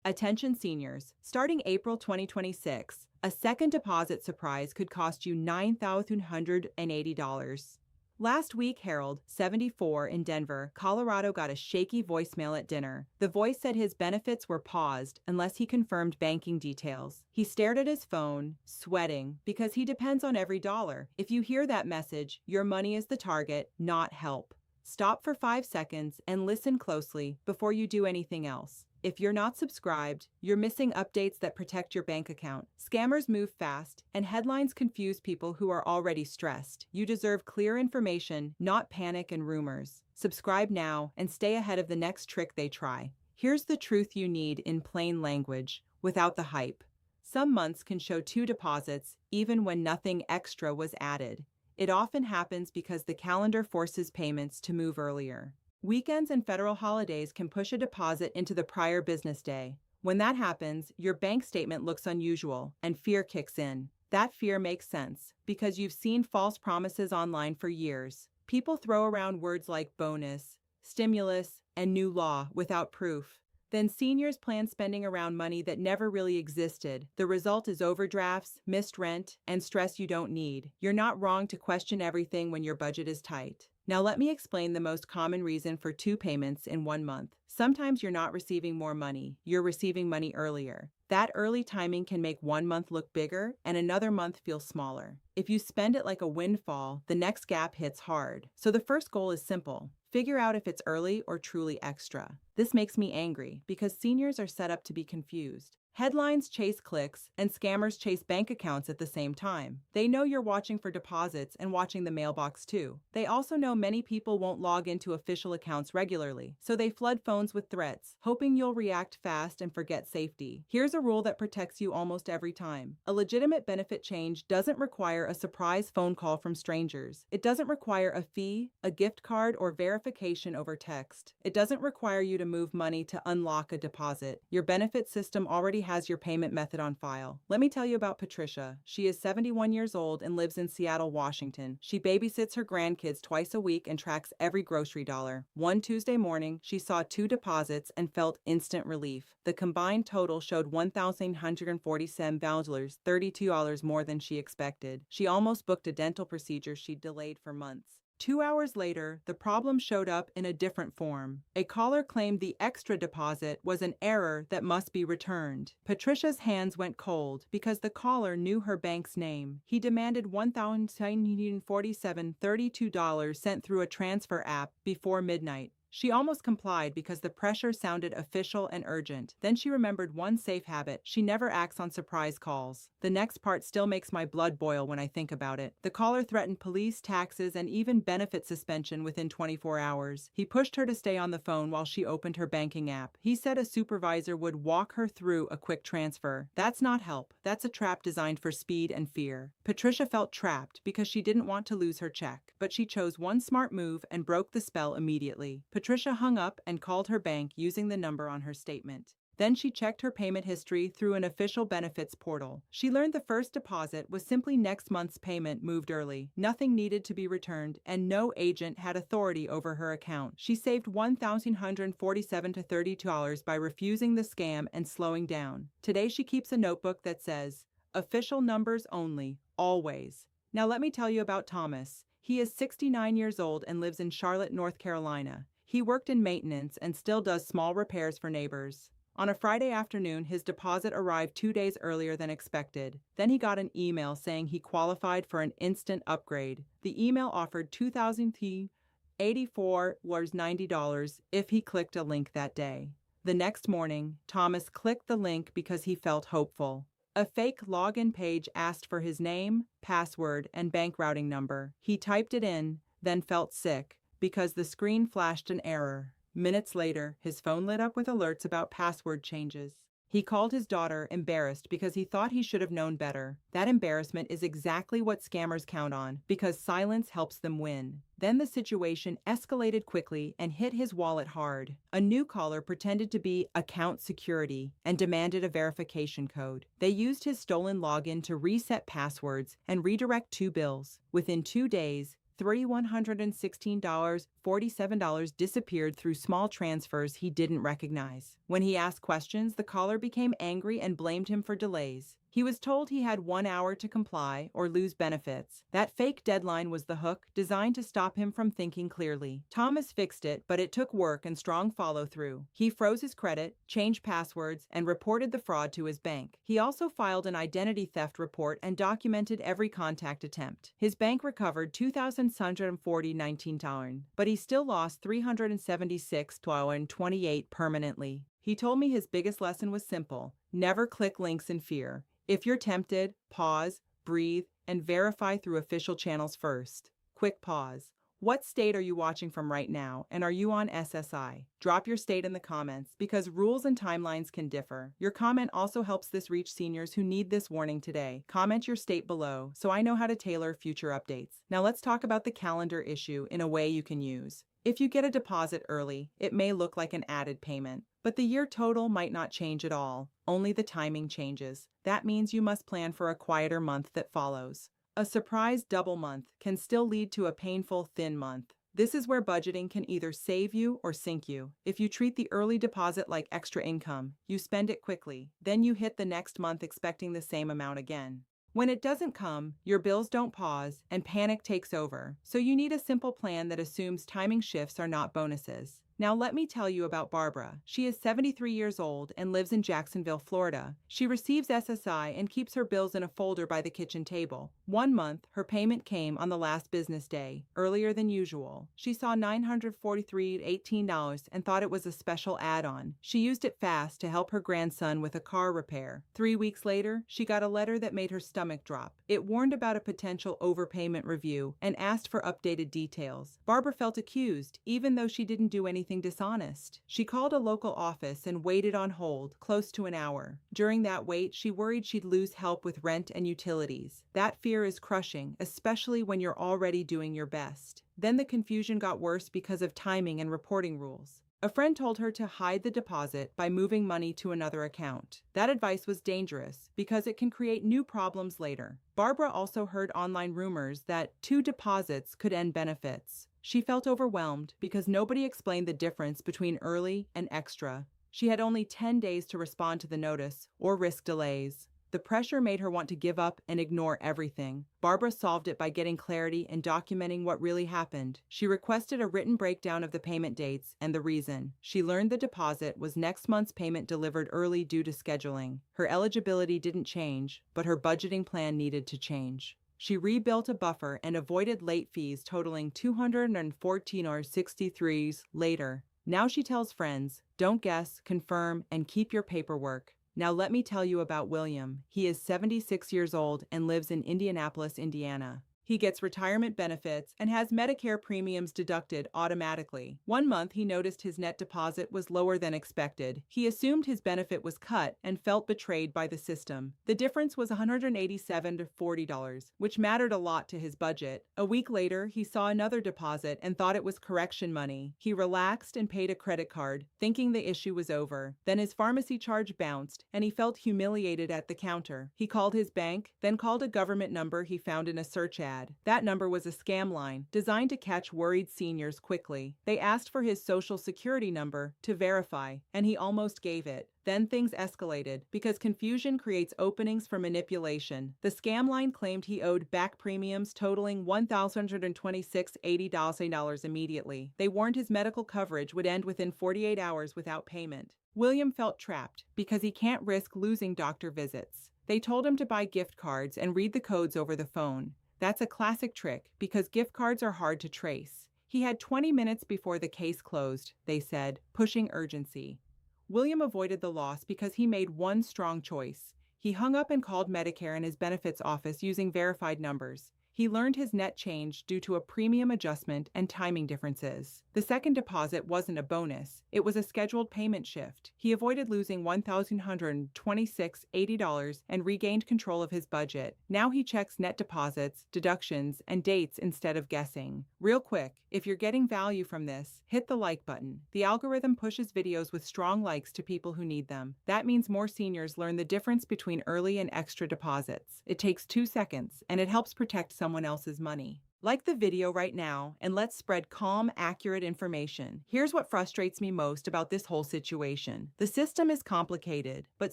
Attention seniors, starting April 2026, a second deposit surprise could cost you $9,180. Last week, Harold, 74, in Denver, Colorado, got a shaky voicemail at dinner. The voice said his benefits were paused unless he confirmed banking details. He stared at his phone, sweating, because he depends on every dollar. If you hear that message, your money is the target, not help. Stop for 5 seconds and listen closely before you do anything else. If you're not subscribed, you're missing updates that protect your bank account. Scammers move fast, and headlines confuse people who are already stressed. You deserve clear information, not panic and rumors. Subscribe now and stay ahead of the next trick they try. Here's the truth you need in plain language, without the hype. Some months can show 2 deposits, even when nothing extra was added. It often happens because the calendar forces payments to move earlier. Weekends and federal holidays can push a deposit into the prior business day. When that happens, your bank statement looks unusual, and fear kicks in. That fear makes sense, because you've seen false promises online for years. People throw around words like bonus, stimulus, and new law without proof. Then seniors plan spending around money that never really existed. The result is overdrafts, missed rent, and stress you don't need. You're not wrong to question everything when your budget is tight. Now let me explain the most common reason for 2 payments in 1 month. Sometimes you're not receiving more money, you're receiving money earlier. That early timing can make 1 month look bigger and another month feel smaller. If you spend it like a windfall, the next gap hits hard. So the first goal is simple. Figure out if it's early or truly extra. This makes me angry because seniors are set up to be confused. Headlines chase clicks, and scammers chase bank accounts at the same time. They know you're watching for deposits and watching the mailbox too. They also know many people won't log into official accounts regularly, so they flood phones with threats, hoping you'll react fast and forget safety. Here's a rule that protects you almost every time. A legitimate benefit change doesn't require a surprise phone call from strangers. It doesn't require a fee, a gift card, or verification over text. It doesn't require you to move money to unlock a deposit. Your benefit system already has your payment method on file. Let me tell you about Patricia. She is 71 years old and lives in Seattle, Washington. She babysits her grandkids twice a week and tracks every grocery dollar. One Tuesday morning, she saw 2 deposits and felt instant relief. The combined total showed $1,147, $32 more than she expected. She almost booked a dental procedure she'd delayed for months. 2 hours later, the problem showed up in a different form. A caller claimed the extra deposit was an error that must be returned. Patricia's hands went cold because the caller knew her bank's name. He demanded $1,947, $32 sent through a transfer app before midnight. She almost complied because the pressure sounded official and urgent. Then she remembered one safe habit: she never acts on surprise calls. The next part still makes my blood boil when I think about it. The caller threatened police, taxes, and even benefit suspension within 24 hours. He pushed her to stay on the phone while she opened her banking app. He said a supervisor would walk her through a quick transfer. That's not help. That's a trap designed for speed and fear. Patricia felt trapped because she didn't want to lose her check, but she chose one smart move and broke the spell immediately. Patricia hung up and called her bank using the number on her statement. Then she checked her payment history through an official benefits portal. She learned the first deposit was simply next month's payment moved early. Nothing needed to be returned, and no agent had authority over her account. She saved $1,147 to $32 by refusing the scam and slowing down. Today she keeps a notebook that says, "Official numbers only, always." Now let me tell you about Thomas. He is 69 years old and lives in Charlotte, North Carolina. He worked in maintenance and still does small repairs for neighbors. On a Friday afternoon, his deposit arrived 2 days earlier than expected. Then he got an email saying he qualified for an instant upgrade. The email offered $2,084.90 if he clicked a link that day. The next morning, Thomas clicked the link because he felt hopeful. A fake login page asked for his name, password, and bank routing number. He typed it in, then felt sick because the screen flashed an error. Minutes later, his phone lit up with alerts about password changes. He called his daughter, embarrassed because he thought he should have known better. That embarrassment is exactly what scammers count on, because silence helps them win. Then the situation escalated quickly and hit his wallet hard. A new caller pretended to be account security and demanded a verification code. They used his stolen login to reset passwords and redirect 2 bills. Within 2 days, $1,116.47 disappeared through small transfers he didn't recognize. When he asked questions, the caller became angry and blamed him for delays. He was told he had 1 hour to comply or lose benefits. That fake deadline was the hook, designed to stop him from thinking clearly. Thomas fixed it, but it took work and strong follow-through. He froze his credit, changed passwords, and reported the fraud to his bank. He also filed an identity theft report and documented every contact attempt. His bank recovered $2,640.19, but he still lost $376.28 permanently. He told me his biggest lesson was simple: never click links in fear. If you're tempted, pause, breathe, and verify through official channels first. Quick pause. What state are you watching from right now, and are you on SSI? Drop your state in the comments, because rules and timelines can differ. Your comment also helps this reach seniors who need this warning today. Comment your state below, so I know how to tailor future updates. Now let's talk about the calendar issue in a way you can use. If you get a deposit early, it may look like an added payment, but the year total might not change at all. Only the timing changes. That means you must plan for a quieter month that follows. A surprise double month can still lead to a painful thin month. This is where budgeting can either save you or sink you. If you treat the early deposit like extra income, you spend it quickly, then you hit the next month expecting the same amount again. When it doesn't come, your bills don't pause, and panic takes over. So you need a simple plan that assumes timing shifts are not bonuses. Now let me tell you about Barbara. She is 73 years old and lives in Jacksonville, Florida. She receives SSI and keeps her bills in a folder by the kitchen table. One month, her payment came on the last business day, earlier than usual. She saw $943.18 and thought it was a special add-on. She used it fast to help her grandson with a car repair. 3 weeks later, she got a letter that made her stomach drop. It warned about a potential overpayment review and asked for updated details. Barbara felt accused, even though she didn't do anything dishonest. She called a local office and waited on hold close to an hour. During that wait, she worried she'd lose help with rent and utilities. That fear is crushing, especially when you're already doing your best. Then the confusion got worse because of timing and reporting rules. A friend told her to hide the deposit by moving money to another account. That advice was dangerous because it can create new problems later. Barbara also heard online rumors that 2 deposits could end benefits. She felt overwhelmed because nobody explained the difference between early and extra. She had only 10 days to respond to the notice or risk delays. The pressure made her want to give up and ignore everything. Barbara solved it by getting clarity and documenting what really happened. She requested a written breakdown of the payment dates and the reason. She learned the deposit was next month's payment delivered early due to scheduling. Her eligibility didn't change, but her budgeting plan needed to change. She rebuilt a buffer and avoided late fees totaling $214.63 later. Now she tells friends, don't guess, confirm, and keep your paperwork. Now let me tell you about William. He is 76 years old and lives in Indianapolis, Indiana. He gets retirement benefits and has Medicare premiums deducted automatically. One month, he noticed his net deposit was lower than expected. He assumed his benefit was cut and felt betrayed by the system. The difference was $187 to $40, which mattered a lot to his budget. A week later, he saw another deposit and thought it was correction money. He relaxed and paid a credit card, thinking the issue was over. Then his pharmacy charge bounced, and he felt humiliated at the counter. He called his bank, then called a government number he found in a search ad. That number was a scam line designed to catch worried seniors quickly. They asked for his social security number to verify, and he almost gave it. Then things escalated because confusion creates openings for manipulation. The scam line claimed he owed back premiums totaling $1,126.80 immediately. They warned his medical coverage would end within 48 hours without payment. William felt trapped because he can't risk losing doctor visits. They told him to buy gift cards and read the codes over the phone. That's a classic trick because gift cards are hard to trace. He had 20 minutes before the case closed, they said, pushing urgency. William avoided the loss because he made one strong choice. He hung up and called Medicare and his benefits office using verified numbers. He learned his net changed due to a premium adjustment and timing differences. The second deposit wasn't a bonus. It was a scheduled payment shift. He avoided losing $1,126.80 and regained control of his budget. Now he checks net deposits, deductions, and dates instead of guessing. Real quick, if you're getting value from this, hit the like button. The algorithm pushes videos with strong likes to people who need them. That means more seniors learn the difference between early and extra deposits. It takes 2 seconds, and it helps protect someone else's money. Like the video right now, and let's spread calm, accurate information. Here's what frustrates me most about this whole situation. The system is complicated, but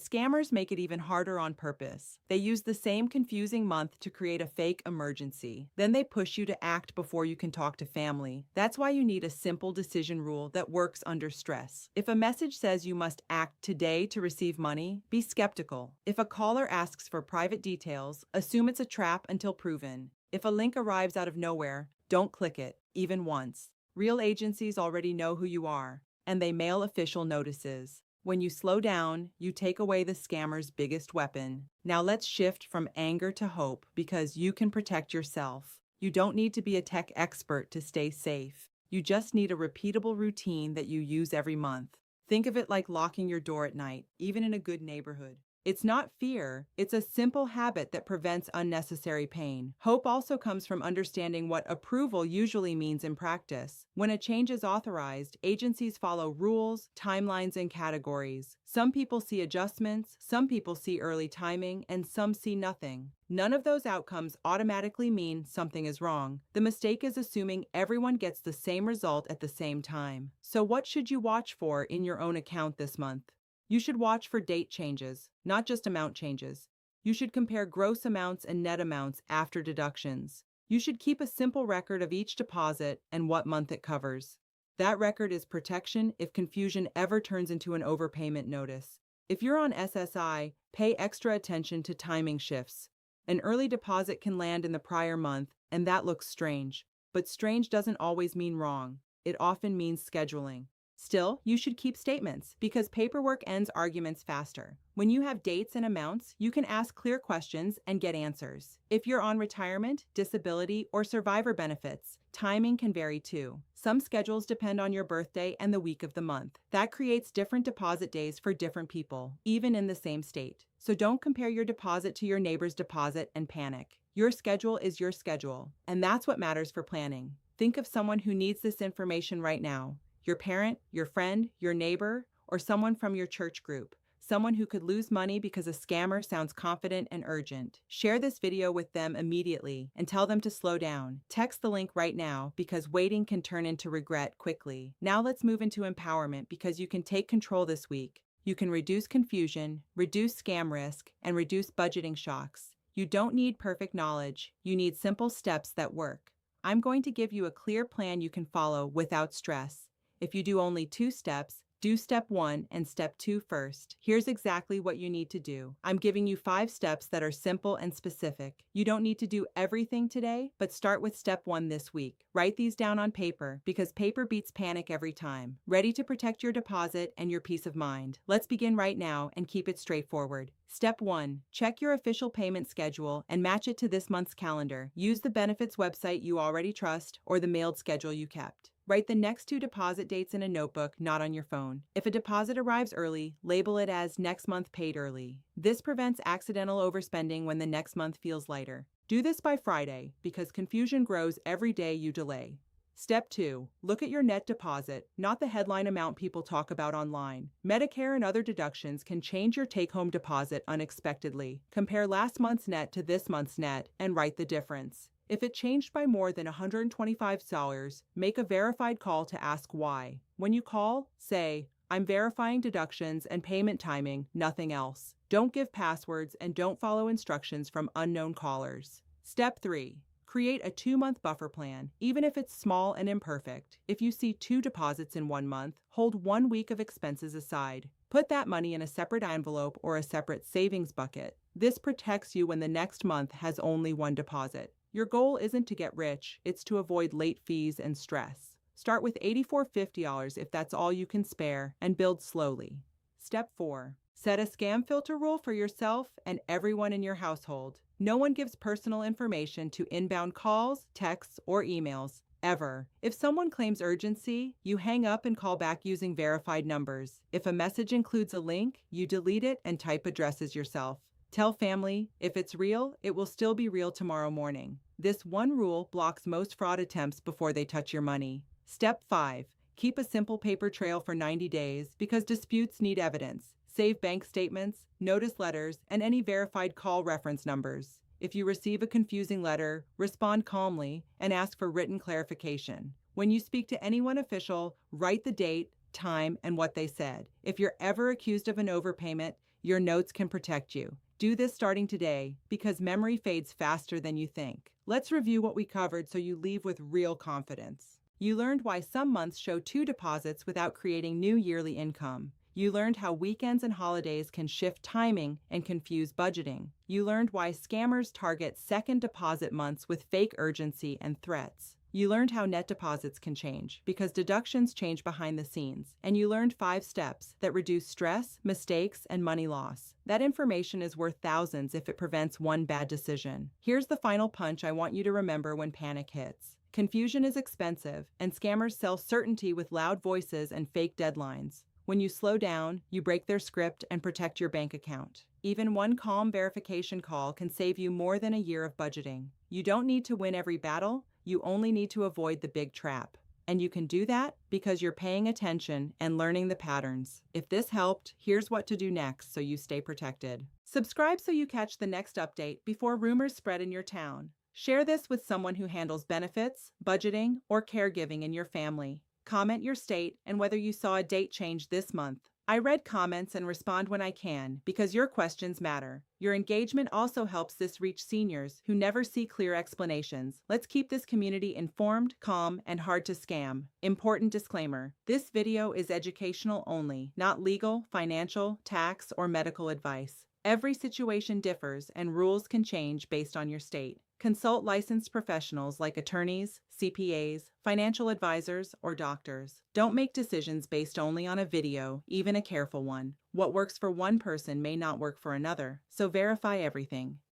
scammers make it even harder on purpose. They use the same confusing month to create a fake emergency. Then they push you to act before you can talk to family. That's why you need a simple decision rule that works under stress. If a message says you must act today to receive money, be skeptical. If a caller asks for private details, assume it's a trap until proven. If a link arrives out of nowhere, don't click it, even once. Real agencies already know who you are, and they mail official notices. When you slow down, you take away the scammer's biggest weapon. Now let's shift from anger to hope because you can protect yourself. You don't need to be a tech expert to stay safe. You just need a repeatable routine that you use every month. Think of it like locking your door at night, even in a good neighborhood. It's not fear, it's a simple habit that prevents unnecessary pain. Hope also comes from understanding what approval usually means in practice. When a change is authorized, agencies follow rules, timelines, and categories. Some people see adjustments, some people see early timing, and some see nothing. None of those outcomes automatically mean something is wrong. The mistake is assuming everyone gets the same result at the same time. So what should you watch for in your own account this month? You should watch for date changes, not just amount changes. You should compare gross amounts and net amounts after deductions. You should keep a simple record of each deposit and what month it covers. That record is protection if confusion ever turns into an overpayment notice. If you're on SSI, pay extra attention to timing shifts. An early deposit can land in the prior month, and that looks strange. But strange doesn't always mean wrong. It often means scheduling. Still, you should keep statements because paperwork ends arguments faster. When you have dates and amounts, you can ask clear questions and get answers. If you're on retirement, disability, or survivor benefits, timing can vary too. Some schedules depend on your birthday and the week of the month. That creates different deposit days for different people, even in the same state. So don't compare your deposit to your neighbor's deposit and panic. Your schedule is your schedule, and that's what matters for planning. Think of someone who needs this information right now. Your parent, your friend, your neighbor, or someone from your church group. Someone who could lose money because a scammer sounds confident and urgent. Share this video with them immediately and tell them to slow down. Text the link right now because waiting can turn into regret quickly. Now let's move into empowerment because you can take control this week. You can reduce confusion, reduce scam risk, and reduce budgeting shocks. You don't need perfect knowledge. You need simple steps that work. I'm going to give you a clear plan you can follow without stress. If you do only 2 steps, do step 1 and step 2 first. Here's exactly what you need to do. I'm giving you 5 steps that are simple and specific. You don't need to do everything today, but start with step 1 this week. Write these down on paper because paper beats panic every time. Ready to protect your deposit and your peace of mind. Let's begin right now and keep it straightforward. Step 1. Check your official payment schedule and match it to this month's calendar. Use the benefits website you already trust or the mailed schedule you kept. Write the next 2 deposit dates in a notebook, not on your phone. If a deposit arrives early, label it as next month paid early. This prevents accidental overspending when the next month feels lighter. Do this by Friday because confusion grows every day you delay. Step 2. Look at your net deposit, not the headline amount people talk about online. Medicare and other deductions can change your take-home deposit unexpectedly. Compare last month's net to this month's net and write the difference. If it changed by more than $125, make a verified call to ask why. When you call, say, "I'm verifying deductions and payment timing, nothing else." Don't give passwords and don't follow instructions from unknown callers. Step 3. Create a 2-month buffer plan, even if it's small and imperfect. If you see 2 deposits in 1 month, hold 1 week of expenses aside. Put that money in a separate envelope or a separate savings bucket. This protects you when the next month has only 1 deposit. Your goal isn't to get rich, it's to avoid late fees and stress. Start with $84.50 if that's all you can spare, and build slowly. Step 4. Set a scam filter rule for yourself and everyone in your household. No one gives personal information to inbound calls, texts, or emails, ever. If someone claims urgency, you hang up and call back using verified numbers. If a message includes a link, you delete it and type addresses yourself. Tell family, if it's real, it will still be real tomorrow morning. This one rule blocks most fraud attempts before they touch your money. Step 5. Keep a simple paper trail for 90 days because disputes need evidence. Save bank statements, notice letters, and any verified call reference numbers. If you receive a confusing letter, respond calmly and ask for written clarification. When you speak to anyone official, write the date, time, and what they said. If you're ever accused of an overpayment, your notes can protect you. Do this starting today because memory fades faster than you think. Let's review what we covered so you leave with real confidence. You learned why some months show 2 deposits without creating new yearly income. You learned how weekends and holidays can shift timing and confuse budgeting. You learned why scammers target second deposit months with fake urgency and threats. You learned how net deposits can change because deductions change behind the scenes. And you learned 5 steps that reduce stress, mistakes, and money loss. That information is worth thousands if it prevents one bad decision. Here's the final punch I want you to remember when panic hits. Confusion is expensive, and scammers sell certainty with loud voices and fake deadlines. When you slow down, you break their script and protect your bank account. Even one calm verification call can save you more than a year of budgeting. You don't need to win every battle, you only need to avoid the big trap. And you can do that because you're paying attention and learning the patterns. If this helped, here's what to do next so you stay protected. Subscribe so you catch the next update before rumors spread in your town. Share this with someone who handles benefits, budgeting, or caregiving in your family. Comment your state and whether you saw a date change this month. I read comments and respond when I can because your questions matter. Your engagement also helps this reach seniors who never see clear explanations. Let's keep this community informed, calm, and hard to scam. Important disclaimer: this video is educational only, not legal, financial, tax, or medical advice. Every situation differs and rules can change based on your state. Consult licensed professionals like attorneys, CPAs, financial advisors, or doctors. Don't make decisions based only on a video, even a careful one. What works for one person may not work for another, so verify everything.